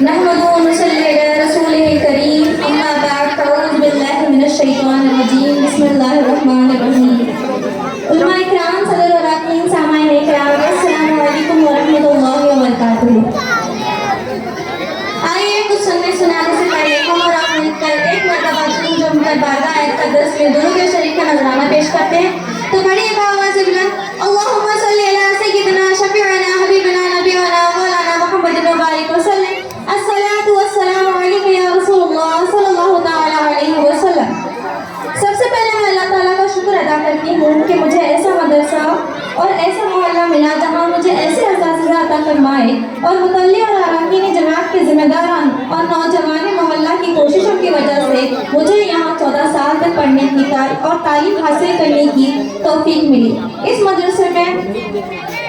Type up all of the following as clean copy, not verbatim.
نحمده ونصلي على رسوله الكريم أما بعد فأعوذ بالله من الشيطان الرجيم بسم الله الرحمن الرحيم علماء کرام صدر اراکین سامعین کرام السلام علیکم ورحمۃ اللہ وبرکاتہ۔ آئیے کچھ سننے سنانے سے پہلے ہم اور آپ مل کر ایک مرتبہ جم کر بارگاہ اقدس میں درود شریف کا نذرانہ پیش کرتے ہیں۔ تو پڑھیے گا آواز بلند، اللہم صلی علی سیدنا شفیعنا حبیبنا نبینا مولانا محمد وبارک وسلم، الصلاۃ والسلام علیک یا رسول اللہ صلی اللہ تعالی علیہ وسلم۔ سب سے پہلے میں اللہ تعالیٰ کا شکر ادا کرتی ہوں کہ مجھے ایسا مدرسہ اور ایسا محلہ ملا جہاں مجھے ایسے اساتذہ عطا فرمائے اور مطلع اور اراکین جماعت کے ذمہ داران اور نوجوان محلہ کی کوششوں کی وجہ سے مجھے یہاں 14 سال تک پڑھنے کی اور تعلیم حاصل کرنے کی توفیق ملی۔ اس مدرسے میں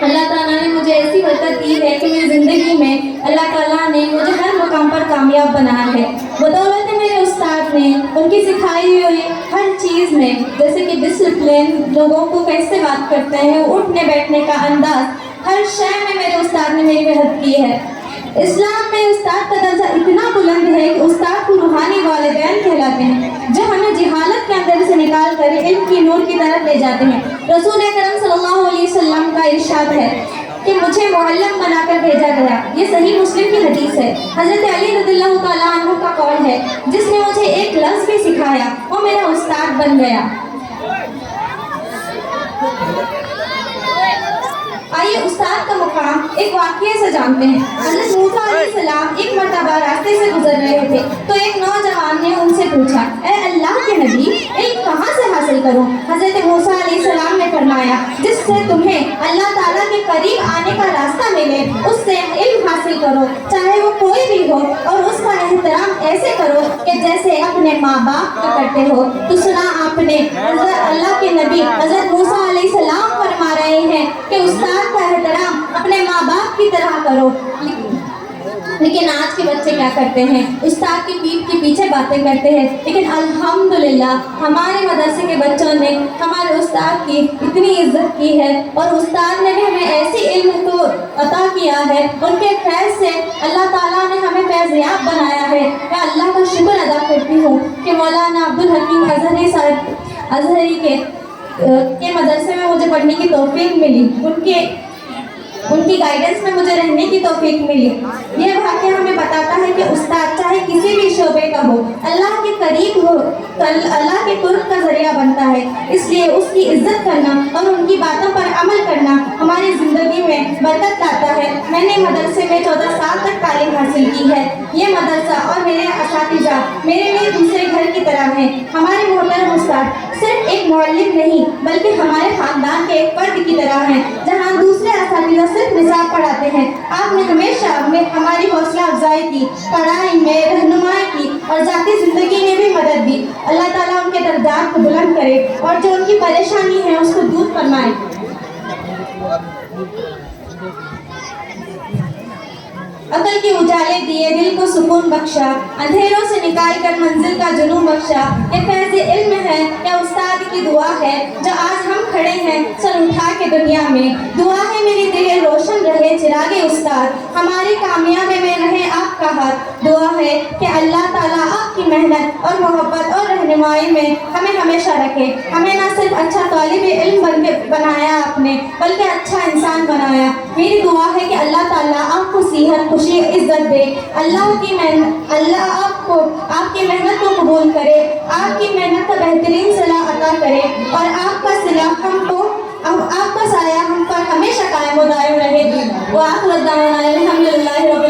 اللہ تعالیٰ نے مجھے ایسی برکت دی ہے کہ میری زندگی میں اللہ تعالیٰ نے مجھے ہر مقام پر کامیاب بنایا ہے۔ بدولت میرے استاد نے ان کی سکھائی ہوئی ہر چیز میں، جیسے کہ ڈسپلن، لوگوں کو کیسے بات کرتے ہیں، اٹھنے بیٹھنے کا انداز، ہر شے میں میرے استاد نے میری مدد کی ہے۔ اسلام میں استاد کا درجہ اتنا بلند ہے کہ استاد کو روحانی والدین کہلاتے ہیں، جو ہمیں جہالت کے اندر سے نکال کر علم کی نور کی طرف لے جاتے ہیں۔ رسول اکرم صلی اللہ علیہ وسلم کا ارشاد ہے کہ مجھے معلم بنا کر بھیجا گیا۔ یہ صحیح مسلم کی حدیث ہے۔ حضرت علی رضی اللہ تعالیٰ عنہ کا قول ہے، جس نے مجھے ایک لفظ بھی سکھایا وہ میرا استاد بن گیا۔ آئیے استاد کا مقام ایک واقعے سے جانتے ہیں۔ حضرت موسیٰ علیہ السلام ایک مرتبہ راستے سے گزر رہے تھے تو ایک نوجوان نے ان سے پوچھا، اے اللہ کے نبی، علم کہاں سے حاصل کروں؟ حضرت موسیٰ علیہ السلام نے فرمایا، جس سے تمہیں اللہ تعالیٰ کے قریب آنے کا راستہ ملے اس سے علم حاصل کرو، چاہے وہ کوئی بھی ہو، اور اس کا احترام ایسے کرو کہ جیسے اپنے ماں باپ کا کرتے ہو۔ تو سنا آپ نے، اللہ کے نبی حضرت موسیٰ علیہ السلام فرما رہے ہیں کہ استاد کا احترام اپنے ماں باپ کی طرح کرو۔ لیکن آج کے بچے کیا کرتے ہیں؟ استاد کی پیٹھ کے پیچھے باتیں کرتے ہیں۔ لیکن الحمدللہ ہمارے مدرسے کے بچوں نے ہمارے استاد کی اتنی عزت کی ہے، اور استاد نے بھی ہمیں ایسی علم کو عطا کیا ہے، ان کے فیض سے اللہ تعالیٰ نے ہمیں فیضیاب بنایا ہے۔ میں اللہ کا شکر ادا کرتی ہوں کہ مولانا عبدالحکیم اظہری کے مدرسے میں مجھے پڑھنے کی توفیق ملی، ان کی گائیڈنس میں مجھے رہنے کی توفیق ملی۔ یہ واقعہ ہمیں بتاتا ہے کہ استاد چاہے کسی بھی شعبے کا ہو، اللہ کے قریب ہو، اللہ کے قرب کا ذریعہ بنتا ہے۔ اس لیے اس کی عزت کرنا اور ان کی باتوں پر عمل کرنا ہماری زندگی میں برکت لاتا ہے۔ میں نے مدرسے میں 14 سال تک تعلیم حاصل کی ہے۔ یہ مدرسہ اور میرے اساتذہ میرے لیے دوسرے گھر کی طرح ہیں۔ ہمارے محترم استاد صرف ایک معلم نہیں بلکہ ہمارے خاندان کے ایک فرد کی طرح ہیں۔ جہاں دوسرے اساتذہ صرف نصاب پڑھاتے ہیں، آپ نے ہمیشہ ہماری حوصلہ افزائی کی، پڑھائی میں رہنمائی کی، اور ذاتی زندگی میں بھی مدد دی۔ اللہ تعالیٰ ان کے درجات کو بلند کرے اور جو ان کی پریشانی ہے اس کو دور فرمائے۔ عقل کے اجالے دیے، دل کو سکون بخشا، اندھیروں سے نکال کر منزل کا جنون بخشا۔ یہ فیض علم ہے یا استاد کی دعا ہے جو آج ہم کھڑے ہیں سر اٹھا کے دنیا میں۔ دعا ہے میری دل روشن رہے چراغ استاد، ہماری کامیابی میں رہے آپ کا ہاتھ۔ دعا ہے کہ اللہ تعالیٰ آپ کی محنت اور محبت اور رہنمائی میں ہمیں ہمیشہ رکھے۔ ہمیں نہ صرف اچھا طالب علم بنایا آپ نے بلکہ اچھا انسان بنایا۔ میری دعا ہے کہ اللہ تعالیٰ آپ کو صحت، خوشی، عزت دے۔ اللہ آپ کی محنت کو قبول کرے، آپ کی محنت کا بہترین صلاح عطا کرے، اور آپ کا سایہ ہم پر ہمیشہ قائم و دائم رہے۔ وآخر دعوانا الحمدللہ رب